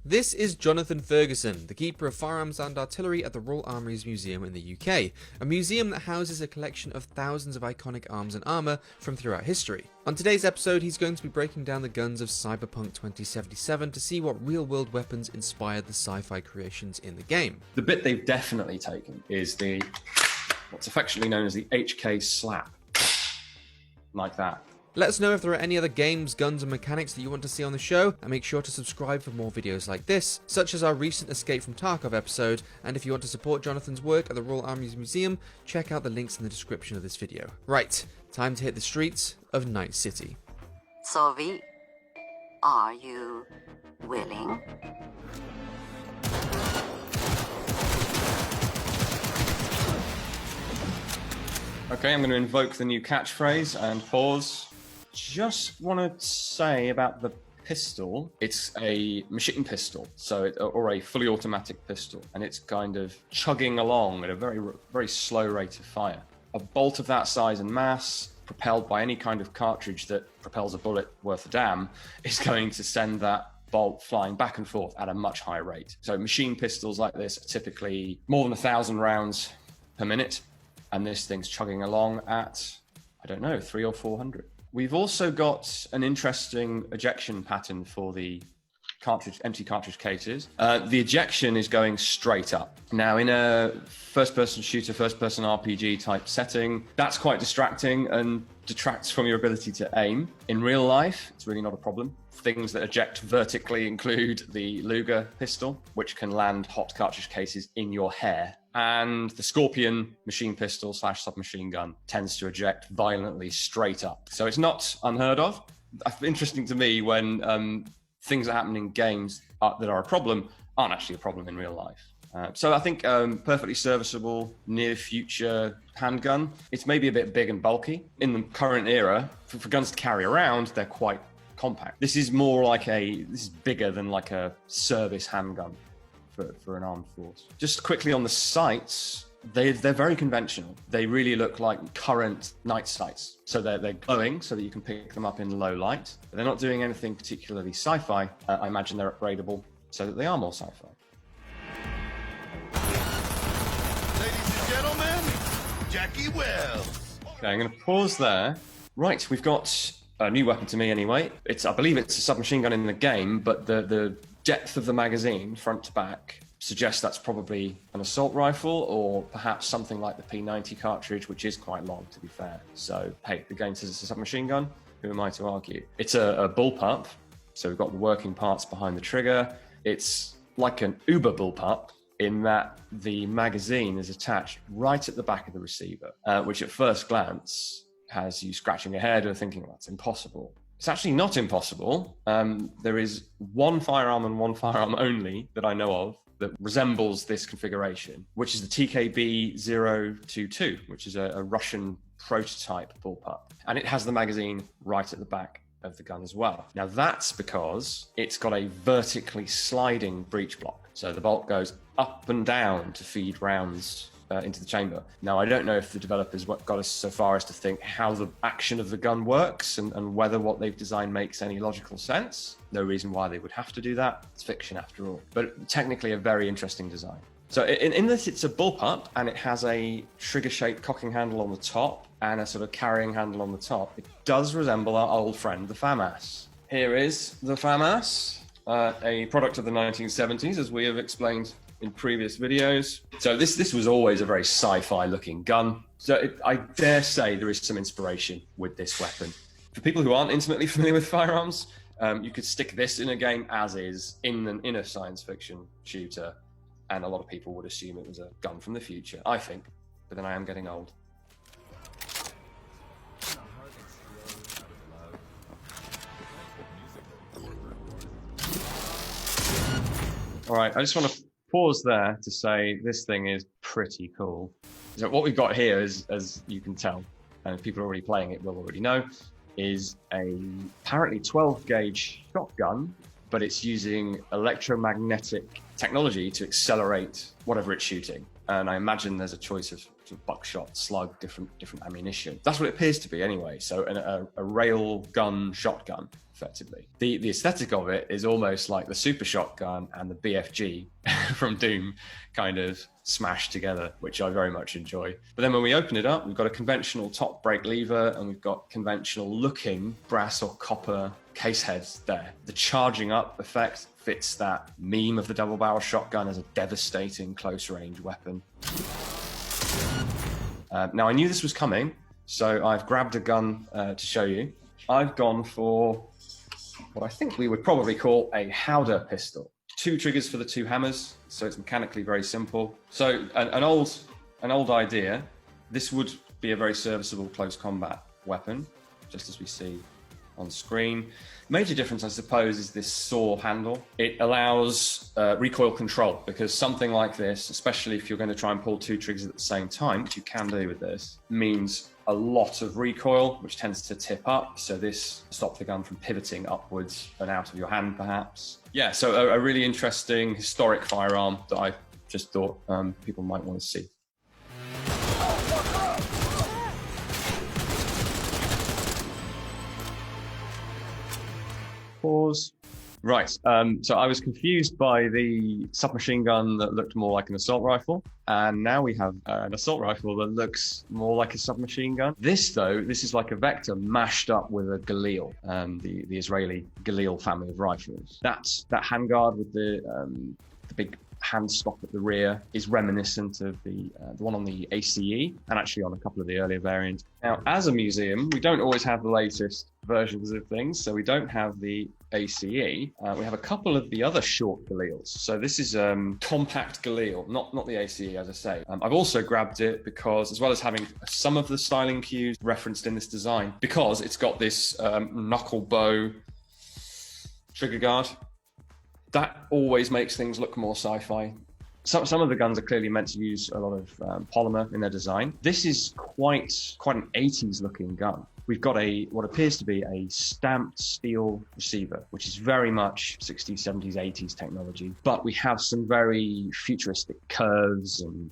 This is Jonathan Ferguson, the Keeper of Firearms and Artillery at the Royal Armouries Museum in the UK, a museum that houses a collection of thousands of iconic arms and armour from throughout history. On today's episode, he's going to be breaking down the guns of Cyberpunk 2077 to see what real-world weapons inspired the sci-fi creations in the game. The bit they've definitely taken is what's affectionately known as the HK slap, like that. Let us know if there are any other games, guns and mechanics that you want to see on the show, and make sure to subscribe for more videos like this, such as our recent Escape from Tarkov episode, and if you want to support Jonathan's work at the Royal Armouries Museum, check out the links in the description of this video. Right, time to hit the streets of Night City. Sophie, are you willing? Okay, I'm going to invoke the new catchphrase and pause. Just want to say about the pistol, it's a machine pistol, or a fully automatic pistol, and it's kind of chugging along at a very, very slow rate of fire. A bolt of that size and mass, propelled by any kind of cartridge that propels a bullet worth a damn, is going to send that bolt flying back and forth at a much higher rate. So machine pistols like this are typically more than 1,000 rounds per minute, and this thing's chugging along at, I don't know, 300 or 400. We've also got an interesting ejection pattern for the empty cartridge cases. The ejection is going straight up. Now, in a first-person shooter, first-person RPG type setting, that's quite distracting and detracts from your ability to aim. In real life, it's really not a problem. Things that eject vertically include the Luger pistol, which can land hot cartridge cases in your hair. And the Scorpion machine pistol / submachine gun tends to eject violently straight up. So it's not unheard of. It's interesting to me when things that happen in games that are a problem aren't actually a problem in real life. So I think perfectly serviceable near future handgun. It's maybe a bit big and bulky. In the current era, for guns to carry around, they're quite compact. This is bigger than like a service handgun for an armed force. Just quickly on the sights, they're very conventional. They really look like current night sights. So they're glowing so that you can pick them up in low light. But they're not doing anything particularly sci-fi. I imagine they're upgradable so that they are more sci-fi. Ladies and gentlemen, Jackie Wells. Okay, I'm going to pause there. Right, we've got a new weapon to me anyway. I believe it's a submachine gun in the game, but the depth of the magazine, front to back, suggests that's probably an assault rifle or perhaps something like the P90 cartridge, which is quite long, to be fair. So, hey, the game says it's a submachine gun. Who am I to argue? It's a bullpup, so we've got the working parts behind the trigger. It's like an Uber bullpup in that the magazine is attached right at the back of the receiver, which at first glance has you scratching your head or thinking, well, that's impossible. It's actually not impossible. There is one firearm and one firearm only that I know of that resembles this configuration, which is the TKB-022, which is a Russian prototype bullpup. And it has the magazine right at the back of the gun as well. Now that's because it's got a vertically sliding breech block. So the bolt goes up and down to feed rounds into the chamber. Now, I don't know if the developers got us so far as to think how the action of the gun works and whether what they've designed makes any logical sense. No reason why they would have to do that. It's fiction after all. But technically a very interesting design. So in this, it's a bullpup, and it has a trigger-shaped cocking handle on the top and a sort of carrying handle on the top. It does resemble our old friend, the FAMAS. Here is the FAMAS, a product of the 1970s, as we have explained in previous videos. So this was always a very sci-fi looking gun. So I dare say there is some inspiration with this weapon. For people who aren't intimately familiar with firearms, you could stick this in a game as is in a science fiction shooter, and a lot of people would assume it was a gun from the future, I think. But then I am getting old. All right, I just want to pause there to say this thing is pretty cool. So what we've got here is, as you can tell, and if people are already playing it will already know, is a apparently 12 gauge shotgun, but it's using electromagnetic technology to accelerate whatever it's shooting. And I imagine there's a choice of sort of buckshot, slug, different ammunition. That's what it appears to be anyway. So a rail gun shotgun, effectively. The aesthetic of it is almost like the super shotgun and the BFG from Doom kind of smashed together, which I very much enjoy. But then when we open it up, we've got a conventional top brake lever, and we've got conventional looking brass or copper case heads there. The charging up effect fits that meme of the double barrel shotgun as a devastating close range weapon. Now I knew this was coming, so I've grabbed a gun to show you. I've gone for what I think we would probably call a Howder pistol. 2 triggers for the 2 hammers, so it's mechanically very simple. So an old idea. This would be a very serviceable close combat weapon, just as we see on screen. Major difference, I suppose, is this saw handle. It allows recoil control, because something like this, especially if you're going to try and pull 2 triggers at the same time, which you can do with this, means a lot of recoil, which tends to tip up. So this stops the gun from pivoting upwards and out of your hand, perhaps. Yeah, so a really interesting historic firearm that I just thought people might want to see. Pause. Right, so I was confused by the submachine gun that looked more like an assault rifle, and now we have an assault rifle that looks more like a submachine gun. This, though, this is like a Vector mashed up with a Galil, the Israeli Galil family of rifles. That handguard with the big hand stop at the rear is reminiscent of the one on the ACE, and actually on a couple of the earlier variants. Now, as a museum, we don't always have the latest versions of things, so we don't have the ACE. We have a couple of the other short Galils. So this is compact Galil, not the ACE, as I say. I've also grabbed it because, as well as having some of the styling cues referenced in this design, because it's got this knuckle bow trigger guard. That always makes things look more sci-fi. Some of the guns are clearly meant to use a lot of polymer in their design. This is quite an 80s looking gun. We've got what appears to be a stamped steel receiver, which is very much 60s, 70s, 80s technology. But we have some very futuristic curves and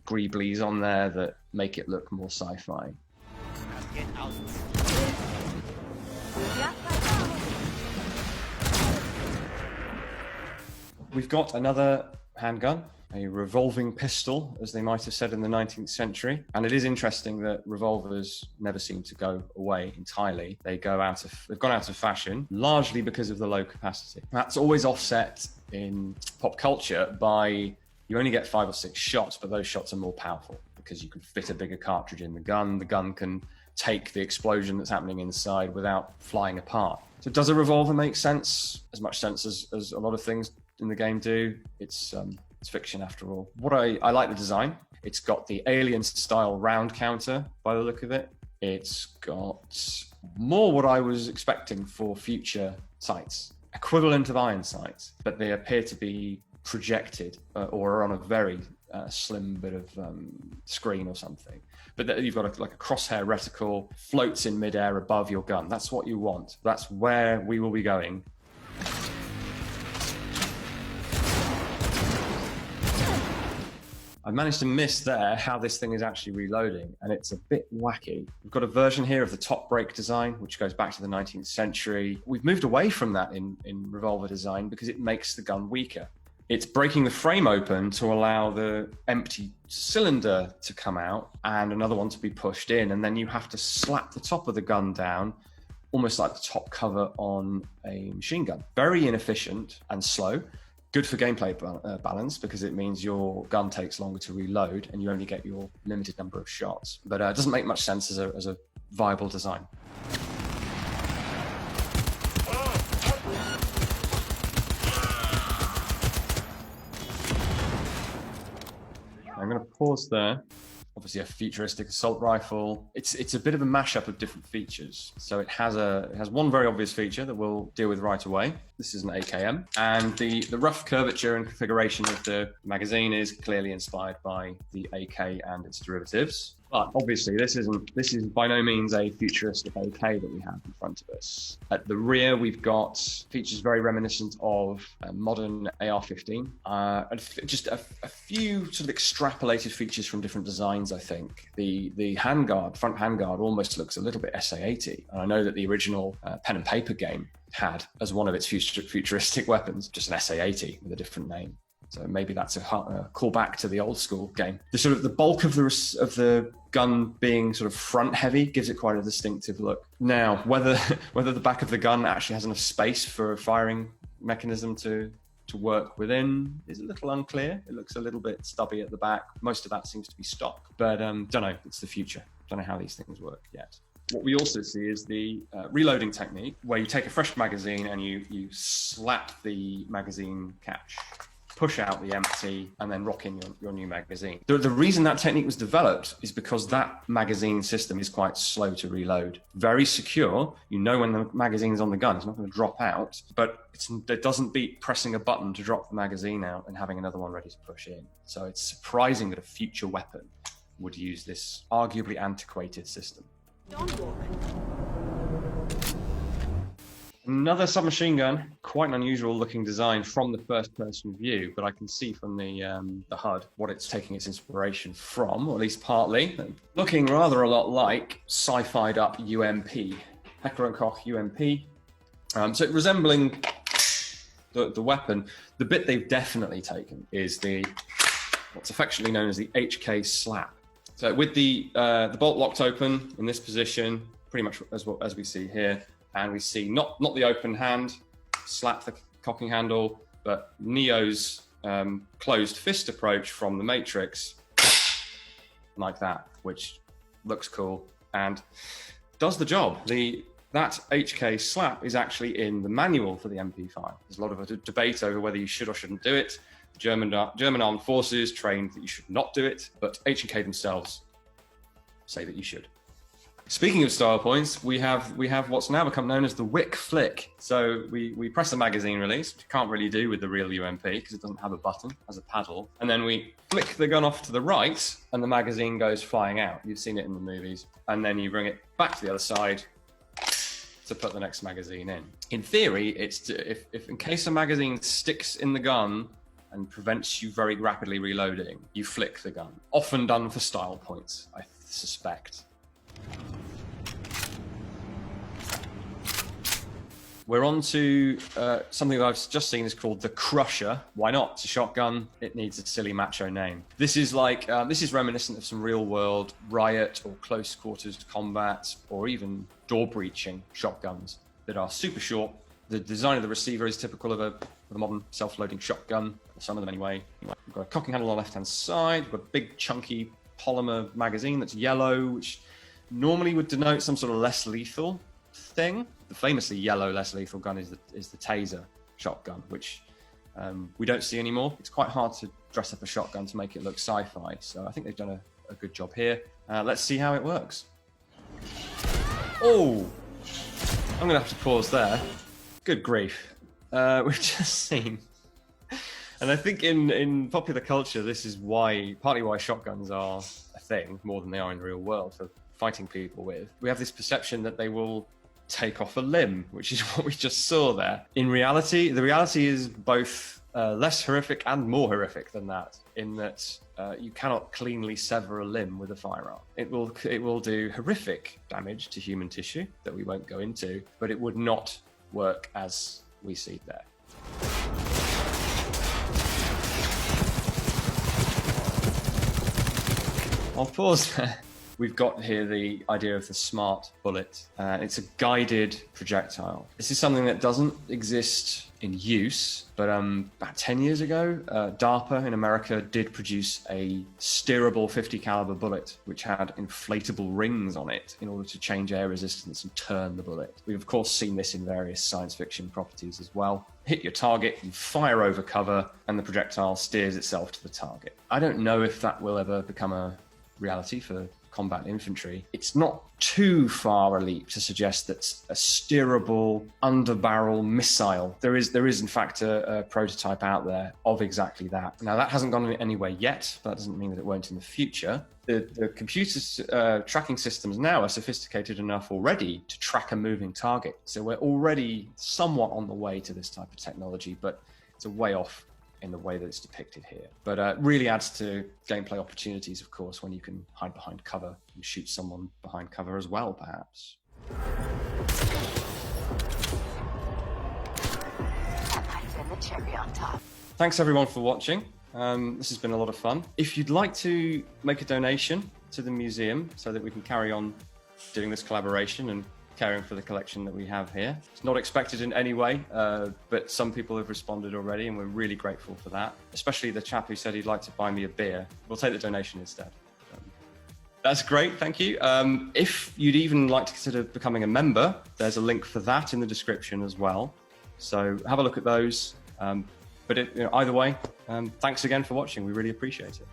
greeblies on there that make it look more sci-fi. Get out. We've got another handgun, a revolving pistol, as they might have said in the 19th century. And it is interesting that revolvers never seem to go away entirely. They've gone out of fashion, largely because of the low capacity. That's always offset in pop culture by you only get 5 or 6 shots, but those shots are more powerful because you can fit a bigger cartridge in the gun. The gun can take the explosion that's happening inside without flying apart. So does a revolver make sense? As much sense as a lot of things in the game do. It's fiction after all. What I like the design. It's got the Alien style round counter by the look of it. It's got more what I was expecting for future sights, equivalent of iron sights, but they appear to be projected or are on a very slim bit of screen or something. But you've got a crosshair reticle, floats in midair above your gun. That's what you want. That's where we will be going. I managed to miss there how this thing is actually reloading, and it's a bit wacky. We've got a version here of the top brake design, which goes back to the 19th century. We've moved away from that in revolver design because it makes the gun weaker. It's breaking the frame open to allow the empty cylinder to come out and another one to be pushed in, and then you have to slap the top of the gun down, almost like the top cover on a machine gun. Very inefficient and slow. Good for gameplay balance because it means your gun takes longer to reload and you only get your limited number of shots. But it doesn't make much sense as a viable design. I'm going to pause there. Obviously a futuristic assault rifle. It's a bit of a mashup of different features. So it has one very obvious feature that we'll deal with right away. This is an AKM, and the rough curvature and configuration of the magazine is clearly inspired by the AK and its derivatives. But obviously, this is by no means a futuristic AK that we have in front of us. At the rear, we've got features very reminiscent of a modern AR-15. And just a few sort of extrapolated features from different designs, I think. The handguard, front handguard, almost looks a little bit SA-80. And I know that the original pen and paper game had as one of its futuristic weapons just an SA-80 with a different name. So maybe that's a callback to the old school game. The sort of the bulk of the gun being sort of front heavy gives it quite a distinctive look. Now, whether the back of the gun actually has enough space for a firing mechanism to work within is a little unclear. It looks a little bit stubby at the back. Most of that seems to be stock, but don't know. It's the future. Don't know how these things work yet. What we also see is the reloading technique, where you take a fresh magazine and you slap the magazine catch, push out the empty, and then rock in your new magazine. The reason that technique was developed is because that magazine system is quite slow to reload. Very secure. You know when the magazine's on the gun, it's not going to drop out, but it doesn't beat pressing a button to drop the magazine out and having another one ready to push in. So it's surprising that a future weapon would use this arguably antiquated system. Another submachine gun, quite an unusual looking design from the first person view, but I can see from the HUD what it's taking its inspiration from, or at least partly. Looking rather a lot like sci-fied up UMP, Heckler & Koch UMP. So resembling the weapon, the bit they've definitely taken is what's affectionately known as the HK slap. So with the bolt locked open in this position, pretty much as we see here, and we see not the open hand, slap the cocking handle, but Neo's closed fist approach from the Matrix, like that, which looks cool and does the job. That HK slap is actually in the manual for the MP5. There's a lot of a debate over whether you should or shouldn't do it. German armed forces trained that you should not do it, but H&K themselves say that you should. Speaking of style points, we have what's now become known as the wick flick. So we press the magazine release, which you can't really do with the real UMP because it doesn't have a button, it has a paddle. And then we flick the gun off to the right and the magazine goes flying out. You've seen it in the movies. And then you bring it back to the other side to put the next magazine in. In theory, it's if in case a magazine sticks in the gun and prevents you very rapidly reloading, you flick the gun. Often done for style points, I suspect. We're on to something that I've just seen is called the Crusher. Why not? It's a shotgun. It needs a silly macho name. This is reminiscent of some real world riot or close quarters combat or even door breaching shotguns that are super short. The design of the receiver is typical of a modern self-loading shotgun, some of them anyway. We've got a cocking handle on the left-hand side. We've got a big chunky polymer magazine that's yellow, which normally would denote some sort of less lethal thing. The famously yellow less lethal gun is the taser shotgun, which we don't see anymore. It's quite hard to dress up a shotgun to make it look sci-fi, so I think they've done a good job here. Let's see how it works. Oh, I'm gonna have to pause there. Good grief. We've just seen, and I think in popular culture, this is partly why shotguns are a thing more than they are in the real world for fighting people with. We have this perception that they will take off a limb, which is what we just saw there. In reality, the reality is both less horrific and more horrific than that, in that you cannot cleanly sever a limb with a firearm. It will do horrific damage to human tissue that we won't go into, but it would not work as we see there. I'll pause there. We've got here the idea of the smart bullet. It's a guided projectile. This is something that doesn't exist in use, but about 10 years ago, DARPA in America did produce a steerable 50 caliber bullet, which had inflatable rings on it in order to change air resistance and turn the bullet. We've of course seen this in various science fiction properties as well. Hit your target, you fire over cover, and the projectile steers itself to the target. I don't know if that will ever become a reality for combat infantry, it's not too far a leap to suggest that a steerable underbarrel missile, there is in fact a prototype out there of exactly that. Now that hasn't gone anywhere yet, but that doesn't mean that it won't in the future. The computer tracking systems now are sophisticated enough already to track a moving target. So we're already somewhat on the way to this type of technology, but it's a way off in the way that it's depicted here. But really adds to gameplay opportunities, of course, when you can hide behind cover and shoot someone behind cover as well, perhaps. That might have been the cherry on top. Thanks everyone for watching. This has been a lot of fun. If you'd like to make a donation to the museum so that we can carry on doing this collaboration and caring for the collection that we have here. It's not expected in any way, but some people have responded already and we're really grateful for that. Especially the chap who said he'd like to buy me a beer. We'll take the donation instead. That's great, thank you. If you'd even like to consider becoming a member, there's a link for that in the description as well. So have a look at those. Either way, thanks again for watching. We really appreciate it.